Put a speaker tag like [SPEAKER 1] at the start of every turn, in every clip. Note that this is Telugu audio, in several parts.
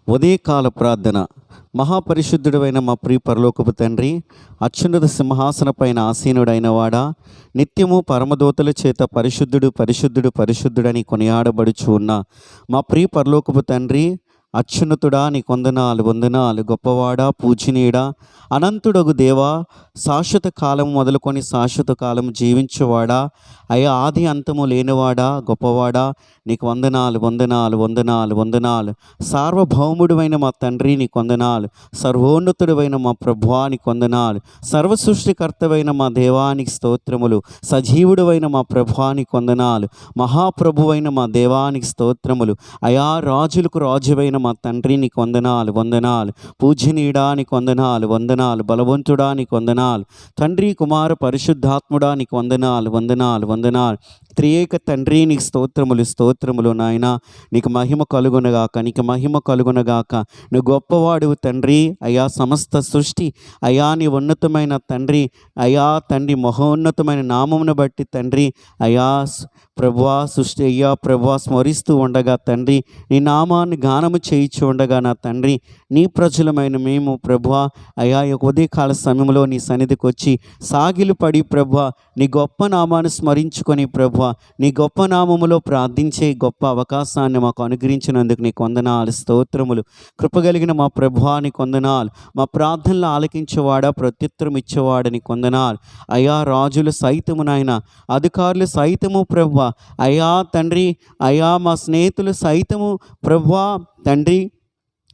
[SPEAKER 1] ఉదయకాల ప్రార్థన. మహాపరిశుద్ధుడైన మా ప్రియ పరలోకపు తండ్రి, అత్యున్నత సింహాసన పైన ఆసీనుడైన వాడా, నిత్యము పరమదూతల చేత పరిశుద్ధుడు పరిశుద్ధుడు పరిశుద్ధుడని కొనియాడబడుచు ఉన్న మా ప్రియ పరలోకపు తండ్రి, అత్యున్నతుడా నీకు వందనాలు వందనాలు. గొప్పవాడా, పూజనీయుడా, అనంతుడగు దేవా, శాశ్వత కాలం మొదలుకొని శాశ్వత కాలం జీవించువాడా, అయ్యా ఆది అంతము లేనివాడా, గొప్పవాడా, నీకు వందనాలు వందనాలు వందనాలు వందనాలు. సార్వభౌముడువైన మా తండ్రి నీకు వందనాలు. సర్వోన్నతుడైన మా ప్రభువా నీకు వందనాలు. సర్వసృష్టికర్తవైన మా దేవానికి స్తోత్రములు. సజీవుడువైన మా ప్రభువానికి వందనాలు. మహాప్రభువైన మా దేవానికి స్తోత్రములు. అయా రాజులకు రాజువైన మా తండ్రి నీకు వందనాలు వందనాలు. పూజనీయుడా నీకు వందనాలు వందనాలు. బలవంతుడా నీకు వందనాలు. తండ్రి కుమార పరిశుద్ధాత్ముడా నీకు వందనాలు వందనాలు వందనాలు. త్రియేక తండ్రి నీకు స్తోత్రములు స్తోత్రములు. నాయన నీకు మహిమ కలుగునగాక, నీకు మహిమ కలుగునగాక. నువ్వు గొప్పవాడువు తండ్రి. అయా సమస్త సృష్టి, అయా నీ ఉన్నతమైన తండ్రి, అయా తండ్రి మహోన్నతమైన నామమును బట్టి తండ్రి, అయా ప్రభువా సృష్టి అయ్యా ప్రభువా స్మరిస్తూ ఉండగా తండ్రి, నీ నామాన్ని గానము చేయించు ఉండగా నా తండ్రి, నీ ప్రజలమైన మేము ప్రభువా అయా ఉదయకాల సమయంలో నీ సన్నిధికి వచ్చి సాగిలు పడి ప్రభువా నీ గొప్ప నామాన్ని స్మరించుకొని ప్రభువా నీ గొప్ప నామములో ప్రార్థించే గొప్ప అవకాశాన్ని మాకు అనుగ్రహించినందుకు నీకు వందనాలు స్తోత్రములు. కృపగలిగిన మా ప్రభువా నీకు వందనాలు. మా ప్రార్థనలు ఆలకించేవాడా, ప్రత్యుత్తరం ఇచ్చేవాడా నీకు వందనాలు. అయా రాజులు సైతము నాయన, అధికారులు సైతము ప్రభువా, అయా తండ్రి, అయా మా స్నేహితులు సైతము ప్రభువా తండ్రి,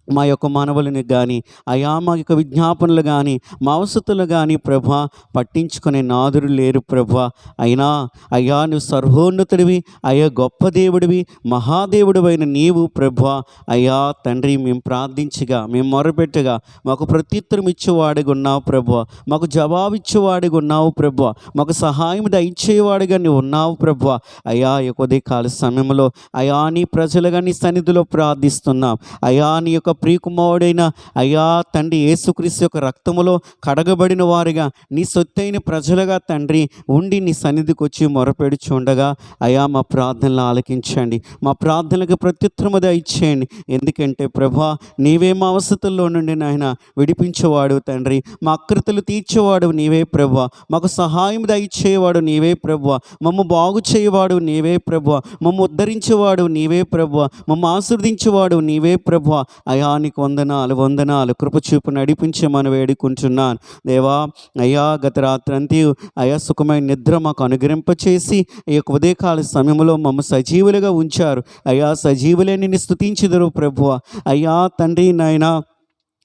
[SPEAKER 1] మా యొక్క మనవులను కానీ, అయా మా యొక్క విజ్ఞాపనలు కానీ, మా అవసతులు కానీ ప్రభా పట్టించుకునే నాదురు లేరు ప్రభా. అయినా అయ్యా నువ్వు సర్వోన్నతుడివి, అయ్యా గొప్ప దేవుడివి, మహాదేవుడు అయిన నీవు ప్రభా. అయ్యా తండ్రి, మేము ప్రార్థించగా, మేము మొరపెట్టగా మాకు ప్రత్యుత్తరం ఇచ్చేవాడిగా ఉన్నావు ప్రభా, మాకు జవాబు ఇచ్చేవాడిగా ఉన్నావు ప్రభా, మాకు సహాయం దయచేవాడిగా నువ్వు ఉన్నావు ప్రభా. అయ్యా ఈ ఉదయకాల సమయంలో అయా నీ ప్రజలుగా నీ సన్నిధిలో ప్రార్థిస్తున్నాం. అయా నీ యొక్క ప్రియకుమారుడైన అయ్యా తండ్రి యేసుక్రీస్తు యొక్క రక్తములో కడగబడిన వారుగా నీ సొత్తైన ప్రజలుగా తండ్రి ఉండి నీ సన్నిధికి వచ్చి మొరపెడుచుండగా అయ్యా మా ప్రార్థనలు ఆలకించండి, మా ప్రార్థనలకు ప్రత్యుత్తరము దయచేయండి. ఎందుకంటే ప్రభా నీవే మా అవసతుల్లో నుండి నాయన విడిపించేవాడు తండ్రి, మా అక్రతలు తీర్చేవాడు నీవే ప్రభా, మాకు సహాయం దయచేవాడు నీవే ప్రభా, మమ్మ బాగు చేయవాడు నీవే ప్రభా, మమ్మ ఉద్ధరించేవాడు నీవే ప్రభా, మమ్మ ఆశీర్వదించేవాడు నీవే ప్రభా. అయా నీకు వందనాలు వందనాలు. కృపచూపు నడిపించమని వేడుకుంటున్నాను దేవా. అయ్యా గత రాత్రంతి అయా సుఖమైన నిద్ర మాకు అనుగ్రహింపచేసి ఈ యొక్క ఉదయకాల సమయంలో మమ్మ సజీవులుగా ఉంచారు. అయ్యా సజీవులే నిన్ను స్తుతించుదురు ప్రభువా. అయ్యా తండ్రి నాయనా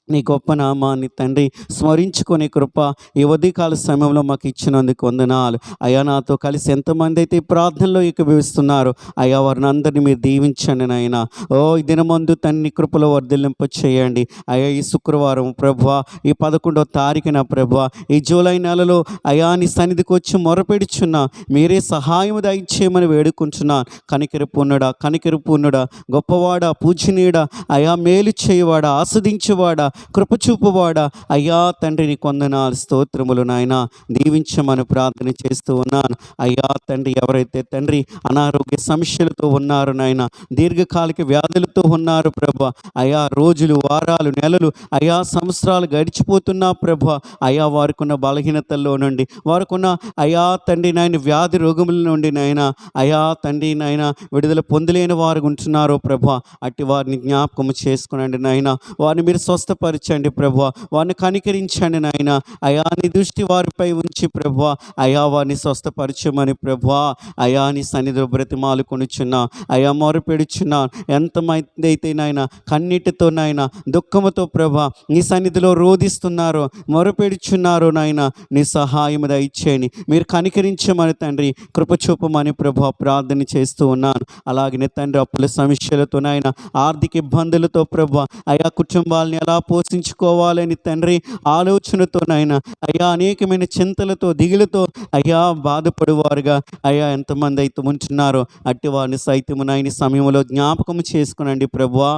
[SPEAKER 1] నీ గొప్ప నామాన్ని తండ్రి స్మరించుకునే కృప ఈ ఉదయకాల సమయంలో మాకు ఇచ్చినందుకు వందనాలు. అయ్యా నాతో కలిసి ఎంతమంది అయితే ప్రార్థనలో ఏకీభవిస్తున్నారో అయ్యా వారిని అందరినీ మీరు దీవించండి నాయన. ఓ ఈ దినమందు తండ్రి కృపలో వర్ధిల్లింప చేయండి. అయ్యా ఈ శుక్రవారం ప్రభువా, ఈ 11వ తారీఖున ప్రభువా, ఈ జూలై నెలలో అయ్యా నీ సన్నిధికి వచ్చి మొరపెడుచున్నా, మీరే సహాయం దయచేయమని వేడుకుంటున్నాను. కనికరపూర్ణుడా కనికరపూర్ణుడా, గొప్పవాడా, పూజనీయుడా, అయ్యా మేలు చేయవాడా, ఆస్వాదించేవాడా, కృపచూపువాడా, అయ్యా తండ్రి నీకు వందనాలు స్తోత్రములు నాయన. దీవించమని ప్రార్థన చేస్తూ ఉన్నాను. అయ్యా తండ్రి ఎవరైతే తండ్రి అనారోగ్య సమస్యలతో ఉన్నారు నాయన, దీర్ఘకాలిక వ్యాధులతో ఉన్నారు ప్రభా, అయ్యా రోజులు వారాలు నెలలు అయ్యా సంవత్సరాలు గడిచిపోతున్నా ప్రభా, అయ్యా వారికున్న బలహీనతల్లో నుండి, వారికున్న అయ్యా తండ్రి నాయన వ్యాధి రోగముల నుండి నాయన, అయ్యా తండ్రి నాయన విడుదల పొందలేని వారు ఉంటున్నారో ప్రభా, అట్టి వారిని జ్ఞాపకం చేసుకునండి నాయన. వారిని మీరు స్వస్థపరచండి ప్రభువా, వారిని కనికరించండి నాయన. అయా నీ దృష్టి వారిపై ఉంచి ప్రభువా, అయా వారిని స్వస్థపరచమని ప్రభువా అయా నీ సన్నిధిలో బ్రతిమాలుకొనుచున్నా, అయా మొరపెడుచున్నా. ఎంతమంది అయితే నాయన కన్నీటితో నాయన దుఃఖముతో ప్రభా నీ సన్నిధిలో రోధిస్తున్నారో, మొరపెడుచున్నారో నాయన, నీ సహాయం దయచేయండి. మీరు కనికరించమని తండ్రి కృపచూపమని ప్రభా ప్రార్థన చేస్తూ ఉన్నాను. అలాగనే తండ్రి అప్పుల సమస్యలతో నాయన, ఆర్థిక ఇబ్బందులతో ప్రభా అయా కుటుంబాలని ఎలా పోషించుకోవాలని తండ్రి ఆలోచనతో నాయన, అయ్యా అనేకమైన చింతలతో దిగులతో అయ్యా బాధపడువారుగా అయ్యా ఎంతమంది అయితే ఉంటున్నారో అట్టి వారిని సైతము నాయన సమయంలో జ్ఞాపకం చేసుకునండి ప్రభువా.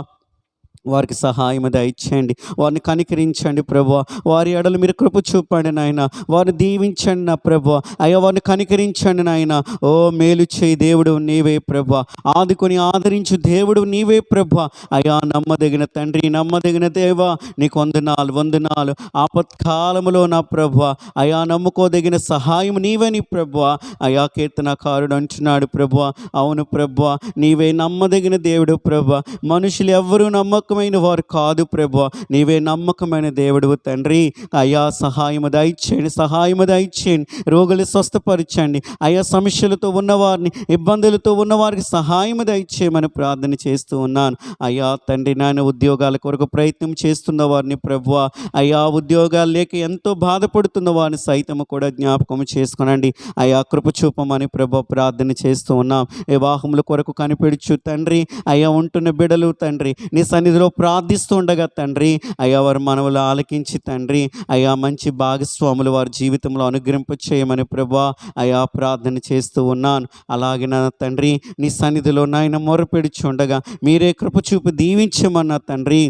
[SPEAKER 1] వారికి సహాయం దయచేయండి, వారిని కనికరించండి ప్రభువా. వారి ఎడలు మీరు కృప చూపండి నాయన, వారిని దీవించండి నా ప్రభువా. అయ్యా వారిని కనికరించండి నాయన. ఓ మేలు చేయి దేవుడు నీవే ప్రభువా, ఆదుకొని ఆదరించు దేవుడు నీవే ప్రభువా. అయ్యా నమ్మదగిన తండ్రి, నమ్మదగిన దేవా, నీకు వందనాలు వందనాలు. ఆపత్కాలములో నా ప్రభువా, అయ్యా నమ్ముకోదగిన సహాయం నీవని ప్రభువా. అయ్యా కీర్తనకారుడు అంటున్నాడు ప్రభువా, అవును ప్రభువా, నీవే నమ్మదగిన దేవుడు ప్రభువా. మనుషులు ఎవ్వరూ నమ్మకమైన వారు కాదు ప్రభువా, నీవే నమ్మకమైన దేవుడు తండ్రి. అయ్యా సహాయము దయచేయండి, సహాయము దయచేయండి. రోగులు స్వస్థపరచండి అయ్యా. సమస్యలతో ఉన్నవారిని, ఇబ్బందులతో ఉన్నవారికి సహాయము దయచేయమని ప్రార్థన చేస్తూ ఉన్నాను అయ్యా తండ్రి. నాయన ఉద్యోగాల కొరకు ప్రయత్నం చేస్తున్న వారిని ప్రభువా, అయ్యా ఉద్యోగాలు లేక ఎంతో బాధపడుతున్న వారిని సైతము కూడా జ్ఞాపకం చేసుకునండి అయ్యా. కృప చూపమని ప్రభు ప్రార్థన చేస్తూ ఉన్నాం. వివాహముల కొరకు కనిపెడుచు తండ్రి, అయ్యా ఉంటున్న బిడలు తండ్రి నీ సన్నిధిలో ప్రార్థిస్తూ ఉండగా తండ్రి, అయ్యా వారి మనవులు ఆలకించి తండ్రి, అయ్యా మంచి భాగస్వాములు వారి జీవితంలో అనుగ్రహింప చేయమని ప్రభువా అయ్యా ప్రార్థన చేస్తూ ఉన్నాను. అలాగే నా తండ్రి నీ సన్నిధిలో నాయన మొరపెడుచు ఉండగా మీరే కృప చూపి దీవించమన్న తండ్రి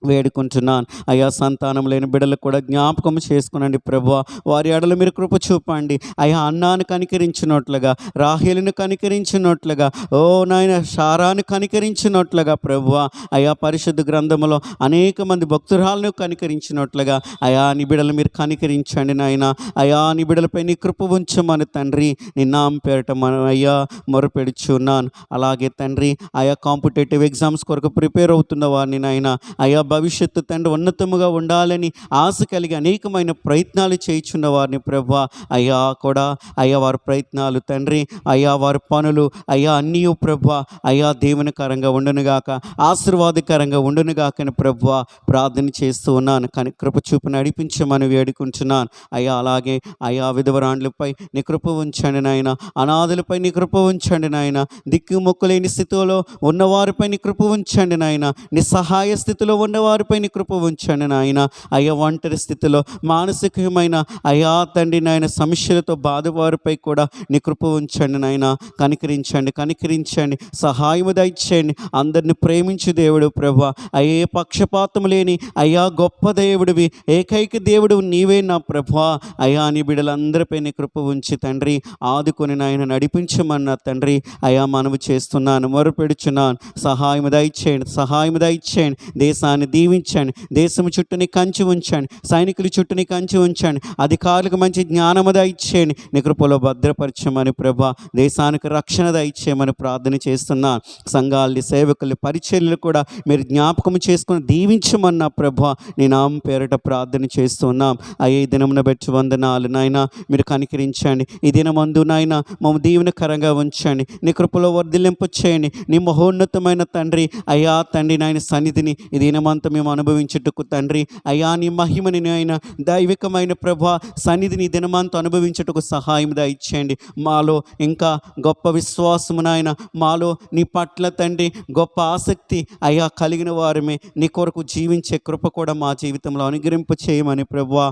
[SPEAKER 1] వేడుకుంటున్నాను అయ్యా. సంతానం లేని బిడ్డలకు కూడా జ్ఞాపకం చేసుకునండి ప్రభువా. వారి ఎడలు మీరు కృప చూపండి అయ్యా. అన్నాను కనికరించినట్లుగా, రాహేలును కనికరించినట్లుగా, ఓ నాయన శారాను కనికరించినట్లుగా ప్రభువా అయ్యా. పరిశుద్ధ గ్రంథములో అనేక మంది భక్తురాలను కనికరించినట్లుగా అయ్యా నీ బిడ్డలు మీరు కనికరించండి నాయన. అయ్యా నీ బిడ్డలపై నీ కృప ఉంచమని తండ్రి నీ నామం పేరట మనం అయ్యా మొరపెడుచున్నాను. అలాగే తండ్రి అయ్యా కాంపిటేటివ్ ఎగ్జామ్స్ కొరకు ప్రిపేర్ అవుతున్న వారిని నాయన అయ్యా భవిష్యత్తు తండ్రి ఉన్నతముగా ఉండాలని ఆశ కలిగి అనేకమైన ప్రయత్నాలు చేయుచున్న వారిని ప్రభువా అయ్యా కూడా అయ్యా వారి ప్రయత్నాలు తండ్రి, అయ్యా వారి పనులు అయ్యా అన్నీ ప్రభువా అయ్యా దేవునికరంగా ఉండునుగాక, ఆశీర్వాదకరంగా ఉండునుగాకని ప్రభువా ప్రార్థన చేస్తూ ఉన్నాను. కానీ కృప చూపు నడిపించమని వేడుకుంటున్నాను అయ్యా. అలాగే అయ్యా విధవరాండ్లపై నీ కృప ఉంచండి నాయన, అనాథులపై నీ కృప ఉంచండి నాయన, దిక్కు మొక్కులేని స్థితిలో ఉన్నవారిపై నీ కృప ఉంచండి నాయన, నిస్సహాయ స్థితిలో ఉన్నవారిపై నీ కృప ఉంచండి నాయన. అయ్యా ఒంటరి స్థితిలో మానసికమైన అయ్యా తండ్రి నాయన సమస్యలతో బాధవారిపై కూడా నీ కృప ఉంచండి నాయన. కనికరించండి కనికరించండి, సహాయము దయచేయండి. అందరిని ప్రేమించు దేవుడు ప్రభువా అయ్యే పక్షపాతం లేని అయ్యా గొప్ప దేవుడివి, ఏకైక దేవుడు నీవే నా ప్రభువా అయ్యా. నీ బిడ్డలందరిపై నీ కృప ఉంచి తండ్రి ఆదుకొని నాయన నడిపించమన్న తండ్రి అయ్యా మనవి చేస్తున్నాను, మొరపెడుచున్నాను. సహాయము దయచేయండి, సహాయము దయచేయండి. దేశాన్ని దీవించండి, దేశం చుట్టూని కంచి ఉంచండి, సైనికుల చుట్టూని కంచి ఉంచండి, అధికారులకు మంచి జ్ఞానము దయచేయండి, నీ కృపలో భద్రపరచమని ప్రభా. దేశానికి రక్షణ దయచేయమని ప్రార్థన చేస్తున్నాను. సంఘాలని, సేవకులు, పరిచర్యలు కూడా మీరు జ్ఞాపకం చేసుకుని దీవించమన్న ప్రభా నీ నామం పేరట ప్రార్థన చేస్తున్నాం అయ్యే. ఈ దినమున బట్టి వందనాలు నాయన, మీరు కనికరించండి. ఈ దినమందు నాయన మమ్మ దీవెనకరంగా ఉంచండి, నీ కృపలో వర్ధిల్లింపు చేయండి. నీ మహోన్నతమైన తండ్రి అయ్యా తండ్రి నాయన సన్నిధిని ఈ దినమంతా మేము అనుభవించుటకు తండ్రి అయ్యా నీ మహిమని నాయన దైవికమైన ప్రభా సన్నిధిని దినమంతా అనుభవించుటకు సహాయం దయచేయండి. మాలో ఇంకా గొప్ప విశ్వాసము నాయన, మాలో నీ పట్ల తండ్రి గొప్ప ఆసక్తి అయ్యా కలిగిన వారమే నీ కొరకు జీవించే కృప కూడా మా జీవితంలో అనుగ్రహింప చేయమని ప్రభువా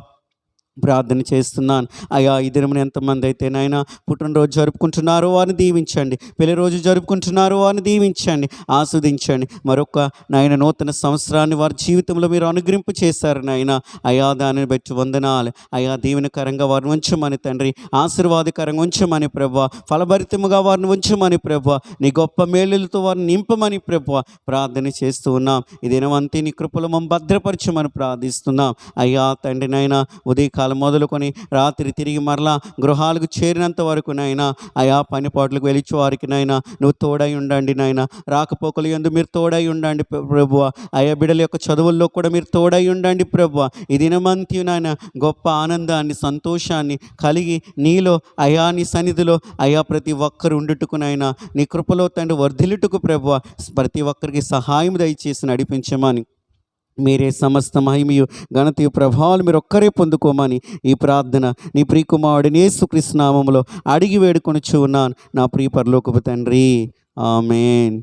[SPEAKER 1] ప్రార్థన చేస్తున్నాను అయ్యా. ఈ దినమున ఎంతమంది అయితే నాయన పుట్టినరోజు జరుపుకుంటున్నారో వారిని దీవించండి, పెళ్లి రోజు జరుపుకుంటున్నారో వారిని దీవించండి, ఆస్వాదించండి. మరొక నాయన నూతన సంవత్సరాన్ని వారి జీవితంలో మీరు అనుగ్రహింపు చేశారు నాయన అయ్యా. దానిని బట్టి వందనాలు అయ్యా. దీవెనకరంగా వారిని ఉంచమని తండ్రి, ఆశీర్వాదకరంగా ఉంచమని ప్రభువా, ఫలభరితముగా వారిని ఉంచమని ప్రభువా, నీ గొప్ప మేలులతో వారిని నింపమని ప్రభువా ప్రార్థన చేస్తూ ఉన్నాం. ఈ దినమంతా నీ కృపలో మమ్మల్ని భద్రపరచమని ప్రార్థిస్తున్నాం అయ్యా తండ్రి నాయన. ఉదయకాలం మొదలుకొని రాత్రి తిరిగి మరలా గృహాలకు చేరినంత వరకు నాయన అయా పనిపాట్లకు వెలిచే వారికి నాయన నువ్వు తోడై ఉండండి నాయన. రాకపోకలు యందు మీరు తోడై ఉండండి ప్రభువా. అయా బిడ్డల యొక్క చదువుల్లో కూడా మీరు తోడై ఉండండి ప్రభువా. ఈ దినమంతి నాయన గొప్ప ఆనందాన్ని, సంతోషాన్ని కలిగి నీలో అయా నీ సన్నిధిలో అయా ప్రతి ఒక్కరు ఉండుటకు నాయన నీ కృపలో తండ్రి వర్ధిల్లుటకు ప్రభువా ప్రతి ఒక్కరికి సహాయం దయచేసి నడిపించమని, మీరే సమస్త మహిమయు ఘనతయు ప్రభావాలు మీరు ఒక్కరే పొందుకోమని ఈ ప్రార్థన నీ ప్రియకుమారుడిని యేసుక్రీస్తు నామములో అడిగి వేడుకొనుచు ఉన్నాను నా ప్రియ పరలోకపు తండ్రి. ఆమేన్.